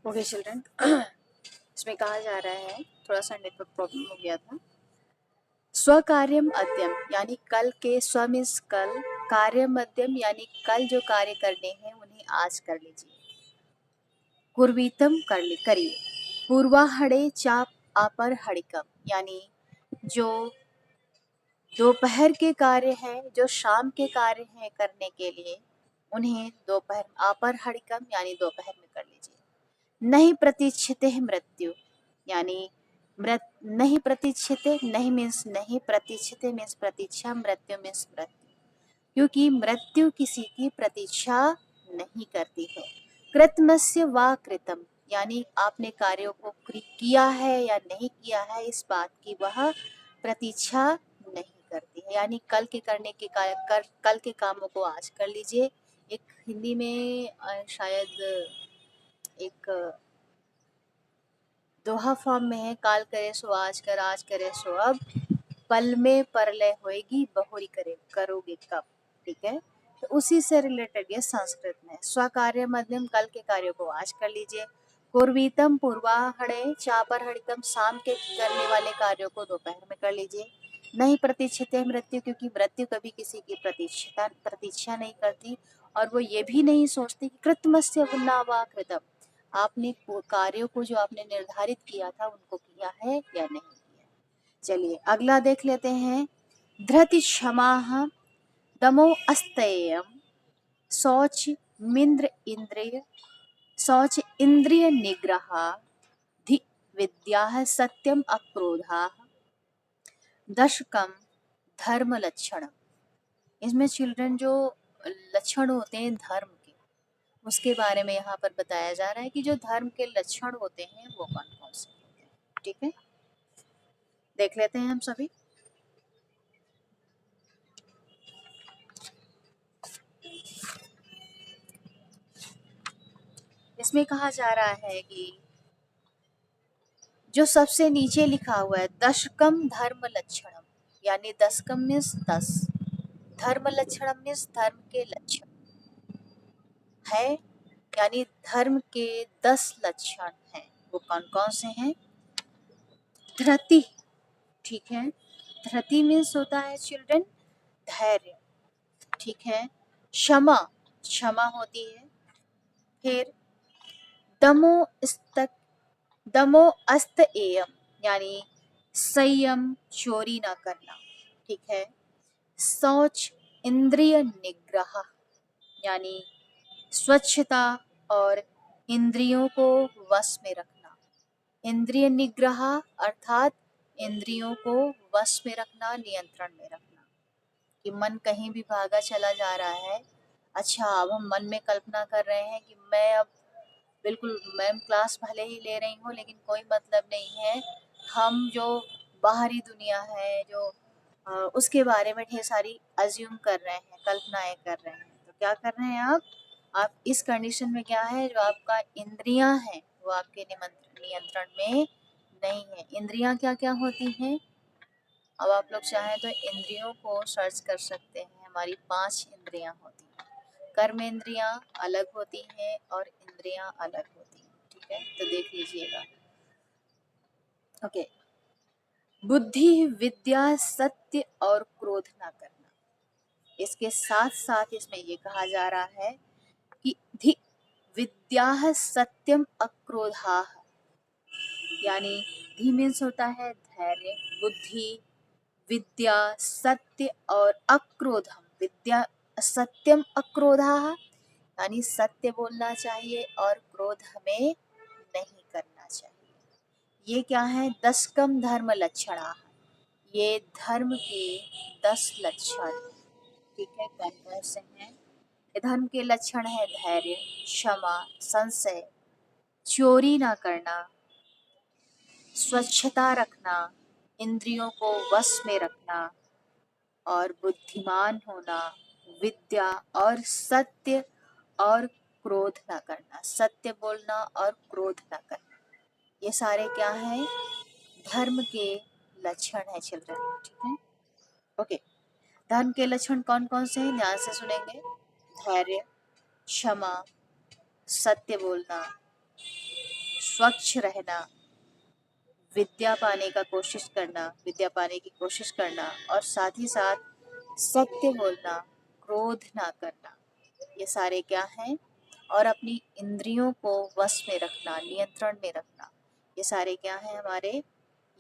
Okay children, इसमें कहा जा रहा है, थोड़ा सा नेटवर्क प्रॉब्लम हो गया था। स्वकार्यम अद्यम यानी कल के, स्व मीन्स कल, कार्य मध्यम यानी कल जो कार्य करने हैं उन्हें आज कर लीजिए। कुर्वीतम करिए। पूर्वाहड़े चाप अपर हड़िकम यानी जो दोपहर के कार्य हैं, जो शाम के कार्य हैं करने के लिए, उन्हें दोपहर अपर हड़िकम यानी दोपहर में कर लीजिए। नहीं प्रतीक्षिते मृत्यु यानी नहीं प्रतीक्षिते, नहीं मीन्स नहीं, प्रतीक्षिते मीन्स प्रतीक्षा, मृत्यु मीन्स मृत्यु, क्योंकि मृत्यु किसी की प्रतीक्षा नहीं करती है। कृतमस्य वा कृतम यानी आपने कार्यों को किया है या नहीं किया है, इस बात की वह प्रतीक्षा नहीं करती है। यानी कल के करने के कल के कामों को आज कर लीजिए। एक हिंदी में शायद एक दोहा फॉर्म में है, काल करे सो आज कर, आज करे सो अब, पल में परलय होएगी, बहुरी करोगे कब। ठीक है, तो उसी से रिलेटेड ये संस्कृत में। स्वकार्य मध्यम कल के कार्यों को आज कर लीजिए। पूर्वीतम पूर्वाहड़े चापर हड़िकम शाम के करने वाले कार्यों को दोपहर में कर लीजिए। नहीं प्रतीक्षिते मृत्यु क्योंकि मृत्यु कभी किसी की प्रतीक्षा नहीं करती, और वो ये भी नहीं सोचती कि कृतमस्य न वा कृतम, आपने कार्यों को जो आपने निर्धारित किया था उनको किया है या नहीं किया। चलिए अगला देख लेते हैं। धृति क्षमा दमो अस्तेयम शौच इंद्रिय निग्रह धि विद्या सत्यम अक्रोधा दशकम धर्म लक्षण। इसमें चिल्ड्रन जो लक्षण होते हैं धर्म के, उसके बारे में यहाँ पर बताया जा रहा है कि जो धर्म के लक्षण होते हैं वो कौन कौन से होते हैं। ठीक है, देख लेते हैं हम सभी। इसमें कहा जा रहा है कि जो सबसे नीचे लिखा हुआ है, दशकम धर्म लक्षणम यानी दशकम मीन्स 10, धर्म लक्षणम मीन्स धर्म के लक्षण है, यानी धर्म के 10 लक्षण हैं। वो कौन कौन से हैं? धृति, ठीक है, धृति मीन्स होता है चिल्ड्रन धैर्य, ठीक है। क्षमा, क्षमा होती है। फिर दमो अस्त एयम यानी संयम, चोरी ना करना, ठीक है। शौच इंद्रिय निग्रह यानी स्वच्छता और इंद्रियों को वश में रखना। इंद्रिय निग्रह अर्थात इंद्रियों को वश में रखना, नियंत्रण में रखना, कि मन कहीं भी भागा चला जा रहा है। अच्छा, अब हम मन में कल्पना कर रहे हैं कि मैं अब बिल्कुल, मैम क्लास भले ही ले रही हूँ लेकिन कोई मतलब नहीं है, हम जो बाहरी दुनिया है जो उसके बारे में ढेर सारी अज्यूम कर रहे हैं, कल्पनाएं कर रहे हैं। तो क्या कर रहे हैं आप इस कंडीशन में क्या है, जो आपका इंद्रियां हैं वो आपके नियंत्रण में नहीं है। इंद्रियां क्या क्या होती हैं? अब आप लोग चाहें तो इंद्रियों को सर्च कर सकते हैं। हमारी 5 इंद्रियां होती हैं। कर्म इंद्रियां अलग होती हैं और इंद्रियां अलग होती हैं, ठीक है, तो देख लीजिएगा। ओके, बुद्धि, विद्या, सत्य और क्रोध ना करना। इसके साथ साथ इसमें ये कहा जा रहा है कि धि विद्या सत्यम अक्रोधा यानी धी मीन्स होता है धैर्य, बुद्धि, विद्या, सत्य और अक्रोधम। विद्या सत्यम अक्रोधा यानी सत्य बोलना चाहिए और क्रोध हमें नहीं करना चाहिए। ये क्या है? दशकम धर्म लक्षणा, ये धर्म के 10 लक्षण, ठीक है, कौन कौन से हैं? धर्म के लक्षण है धैर्य, क्षमा, संशय, चोरी ना करना, स्वच्छता रखना, इंद्रियों को वश में रखना और बुद्धिमान होना, विद्या और सत्य और क्रोध ना करना, सत्य बोलना और क्रोध ना करना। ये सारे क्या हैं? धर्म के लक्षण है चिल्ड्रन, ठीक है। ओके, धर्म के लक्षण कौन कौन से हैं? ध्यान से सुनेंगे। धैर्य, क्षमा, सत्य बोलना, स्वच्छ रहना, विद्या पाने की कोशिश करना और साथ ही साथ सत्य बोलना, क्रोध ना करना, ये सारे क्या हैं? और अपनी इंद्रियों को वश में रखना, नियंत्रण में रखना, ये सारे क्या हैं हमारे?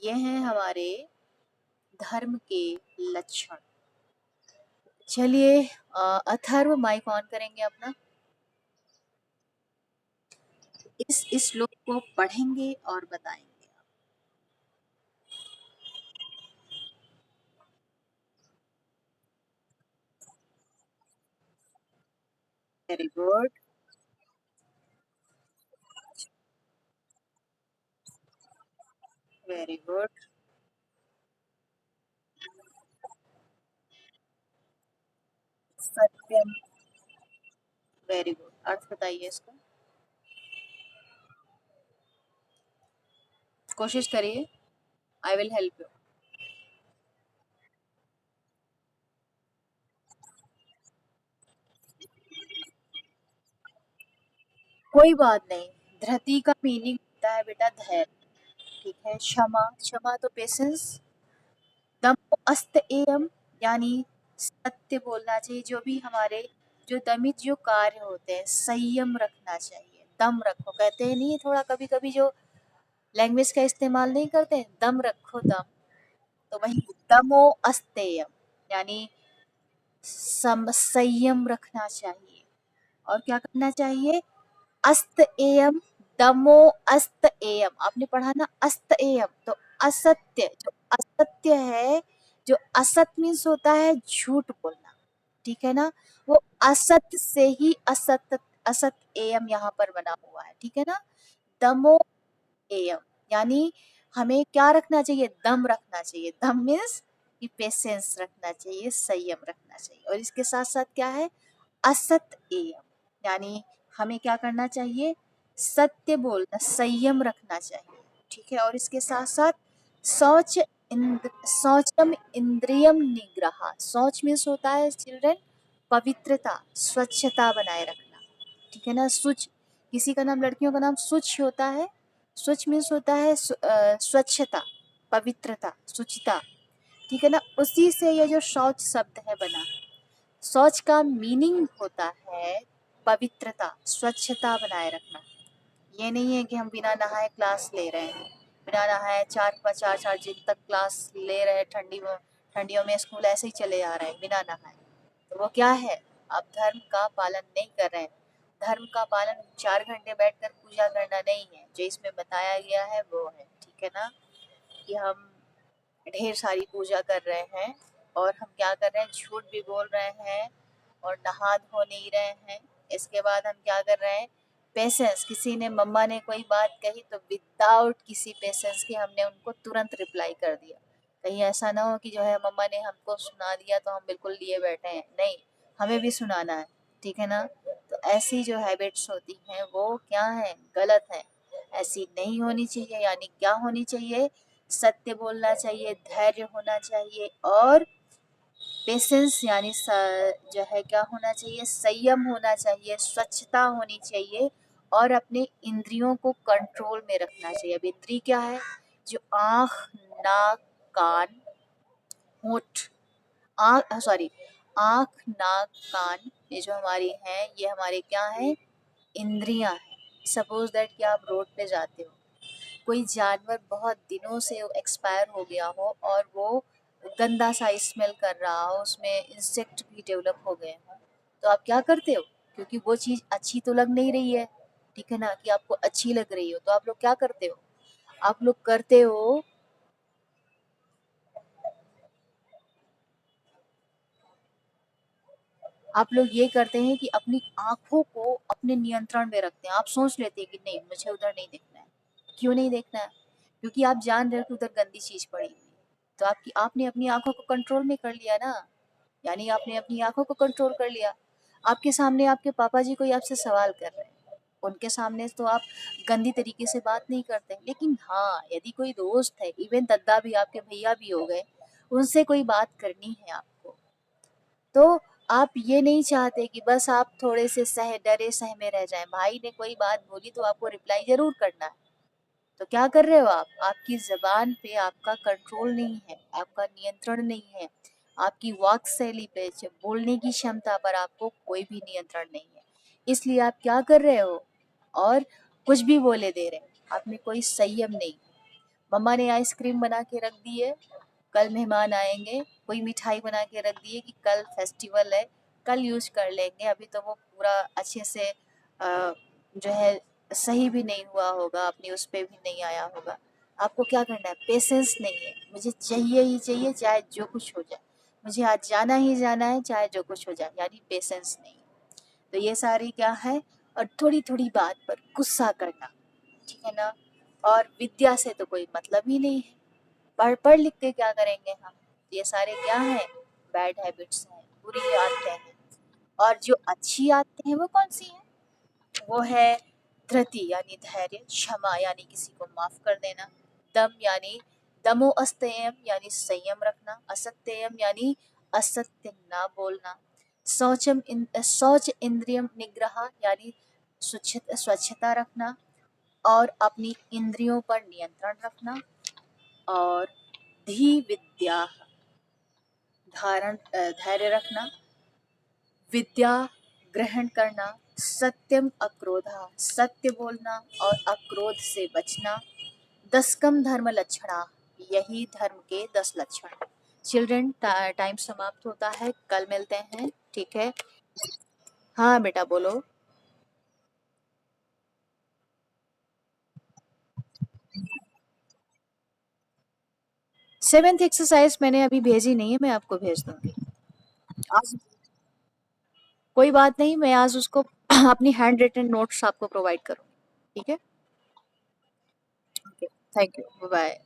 ये हैं हमारे धर्म के लक्षण। चलिए अथर्व माइक ऑन करेंगे अपना। इस श्लोक को पढ़ेंगे और बताएंगे। Very good, very good. Satyam, very good. अर्थ बताइए इसका, कोशिश करिए। I will help you. कोई बात नहीं। धृति का मीनिंग होता है बेटा धैर्य, ठीक है। क्षमा, क्षमा तो पेशेंस। दम अस्त एयम, यानी सत्य बोलना चाहिए। जो भी हमारे जो दमित जो कार्य होते हैं, संयम रखना चाहिए। दम रखो, कहते हैं नहीं थोड़ा कभी कभी जो लैंग्वेज का इस्तेमाल नहीं करते, दम रखो दम, तो वही दमो अस्तेयम, यानी संयम रखना चाहिए। और क्या करना चाहिए? अस्त एयम, दमो अस्त एयम, आपने पढ़ा ना अस्त एयम, तो असत्य, जो असत्य है, जो असत मीन्स होता है झूठ बोलना, ठीक है ना। वो असत से ही असत, असत एयम यहाँ पर बना हुआ है, ठीक है ना। दमो एयम, यानी हमें क्या रखना चाहिए? दम रखना चाहिए। दम मीन्स कि पेशेंस रखना चाहिए, संयम रखना चाहिए। और इसके साथ साथ क्या है? असत एयम, यानी हमें क्या करना चाहिए? सत्य बोलना, संयम रखना चाहिए, ठीक है। और इसके साथ साथ शौच शौचम इंद्रियम निग्रह। शौच मीन्स होता है चिल्ड्रन पवित्रता, स्वच्छता बनाए रखना, ठीक है ना। शुच, किसी का नाम, लड़कियों का नाम शुच होता है। शुच मीन्स होता है स्वच्छता, पवित्रता, शुचिता, ठीक है ना। उसी से ये जो शौच शब्द है बना है। शौच का मीनिंग होता है पवित्रता, स्वच्छता बनाए रखना। ये नहीं है कि हम बिना नहाए क्लास ले रहे हैं, बिना नहाए चार चार दिन तक क्लास ले रहे हैं, ठंडियों में स्कूल ऐसे ही चले आ रहे हैं बिना नहाए, तो वो क्या है? आप धर्म का पालन नहीं कर रहे हैं। धर्म का पालन 4 घंटे बैठकर पूजा करना नहीं है, जो इसमें बताया गया है वो है, ठीक है ना। कि हम ढेर सारी पूजा कर रहे हैं और हम क्या कर रहे हैं? झूठ भी बोल रहे हैं और नहा धो नहीं रहे हैं। इसके बाद हम क्या कर रहे हैं? पेशेंस, किसी ने, मम्मा ने कोई बात कही तो विदाउट किसी पेशेंस के हमने उनको तुरंत रिप्लाई कर दिया। कहीं ऐसा ना हो कि जो है मम्मा ने हमको सुना दिया तो हम बिल्कुल लिए बैठे हैं, नहीं, हमें भी सुनाना है, ठीक है ना। तो ऐसी जो हैबिट्स होती हैं वो क्या है? गलत है, ऐसी नहीं होनी चाहिए। यानी क्या होनी चाहिए? सत्य बोलना चाहिए, धैर्य होना चाहिए और पेशेंस, यानी जो है क्या होना चाहिए? संयम होना चाहिए, स्वच्छता होनी चाहिए और अपने इंद्रियों को कंट्रोल में रखना चाहिए। अब इंद्री क्या है? जो आँख, नाक, कान, होंठ, आँख सॉरी, आँख, नाक, कान, ये जो हमारी हैं, ये हमारे क्या हैं? इंद्रियां हैं। सपोज दैट कि आप रोड पे जाते हो, कोई जानवर बहुत दिनों से एक्सपायर हो गया हो और वो गंदा सा स्मेल कर रहा हो, उसमें इंसेक्ट भी डेवलप हो गए हों, तो आप क्या करते हो? क्योंकि वो चीज़ अच्छी तो लग नहीं रही है, ठीक है ना, कि आपको अच्छी लग रही हो, तो आप लोग क्या करते हो? आप लोग करते हो, आप लोग ये करते हैं कि अपनी आंखों को अपने नियंत्रण में रखते हैं। आप सोच लेते हैं कि नहीं, मुझे उधर नहीं देखना है। क्यों नहीं देखना है? क्योंकि आप जान रहे हो कि उधर गंदी चीज पड़ी हुई है, तो आपकी आपने अपनी आंखों को कंट्रोल में कर लिया ना। यानी आपने अपनी आंखों को कंट्रोल कर लिया। आपके सामने आपके पापा जी कोई आपसे सवाल कर रहे हैं, उनके सामने तो आप गंदी तरीके से बात नहीं करते, लेकिन हाँ, यदि कोई दोस्त है, इवन दादा भी, आपके भैया भी हो गए, उनसे कोई बात करनी है आपको, तो आप ये नहीं चाहते कि बस आप थोड़े से डरे सहमे रह जाएं। भाई ने कोई बात बोली तो आपको रिप्लाई जरूर करना है, तो क्या कर रहे हो आप? आपकी ज़बान पे आपका कंट्रोल नहीं है, आपका नियंत्रण नहीं है, आपकी वाक शैली पे, बोलने की क्षमता पर आपको कोई भी नियंत्रण नहीं है। इसलिए आप क्या कर रहे हो? और कुछ भी बोले दे रहे हो। आप में कोई संयम नहीं। मम्मा ने आइसक्रीम बना के रख दी है, कल मेहमान आएंगे, कोई मिठाई बना के रख दी है कि कल फेस्टिवल है, कल यूज कर लेंगे, अभी तो वो पूरा अच्छे से जो है सही भी नहीं हुआ होगा, अपनी उस पे भी नहीं आया होगा। आपको क्या करना है? पेशेंस नहीं है, मुझे चाहिए ही चाहिए, चाहे जो कुछ हो जाए, मुझे आज जाना ही जाना है, चाहे जो कुछ हो जाए, यानी पेशेंस नहीं है। तो ये सारी क्या है? और थोड़ी थोड़ी बात पर गुस्सा करना, ठीक है ना? और विद्या से तो कोई मतलब ही नहीं है। पढ़ पढ़ लिख के क्या करेंगे हम? ये सारे क्या हैं? बैड हैबिट्स हैं, बुरी आदतें हैं। और जो अच्छी आदतें हैं वो कौन सी हैं? वो है धृति यानी धैर्य, क्षमा यानी किसी को माफ कर देना, दम यानी दमो अस्तयम यानी संयम रखना, असत्यम यानी असत्य ना बोलना, शौच इंद्रियम निग्रह यानी स्वच्छता रखना, और अपनी इंद्रियों पर नियंत्रण रखना, और धी विद्या धैर्य रखना, विद्या ग्रहण करना, सत्यम अक्रोधा सत्य बोलना और अक्रोध से बचना, दसकम धर्म लक्षणा यही धर्म के 10 लक्षण। चिल्ड्रन, टाइम समाप्त होता है, कल मिलते हैं, ठीक है? हाँ बेटा बोलो। 7th एक्सरसाइज मैंने अभी भेजी नहीं है, मैं आपको भेज दूंगी आज। कोई बात नहीं, मैं आज उसको अपनी हैंड रिटन नोट्स आपको प्रोवाइड करूंगी, ठीक है? Okay, thank you, bye.